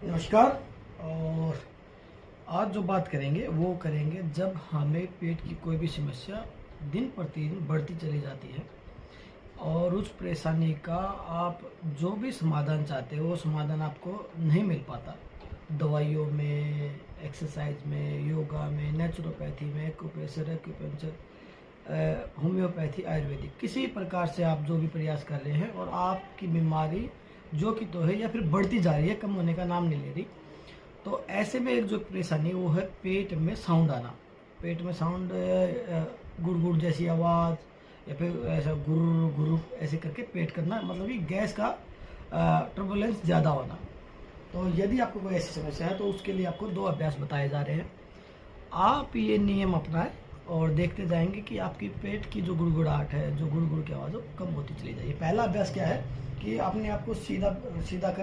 नमस्कार। और आज जो बात करेंगे वो करेंगे जब हमें पेट की कोई भी समस्या दिन प्रतिदिन बढ़ती चली जाती है और उस परेशानी का आप जो भी समाधान चाहते हो वो समाधान आपको नहीं मिल पाता। दवाइयों में, एक्सरसाइज में, योगा में, नेचुरोपैथी में, एक्यूप्रेशर, एक्यूपंक्चर, होम्योपैथी, आयुर्वेदिक, किसी प्रकार से आप जो भी प्रयास कर रहे हैं और आपकी बीमारी जो कि तो है या फिर बढ़ती जा रही है, कम होने का नाम नहीं ले रही। तो ऐसे में एक जो परेशानी वो है पेट में साउंड आना। पेट में साउंड, गुड़ गुड़ जैसी आवाज़ या फिर ऐसा गुर गुरु ऐसे करके पेट करना, मतलब कि गैस का टर्बुलेंस ज़्यादा होना। तो यदि आपको कोई ऐसी समस्या है तो उसके लिए आपको 2 अभ्यास बताए जा रहे हैं। आप ये नियम अपनाएं और देखते जाएंगे कि आपकी पेट की जो गुड़गुड़ाहट है, जो गुड़ गुड़ की आवाज़ है, वो कम होती चली जाएगी। पहला अभ्यास क्या है कि अपने आप को सीधा सीधा करें,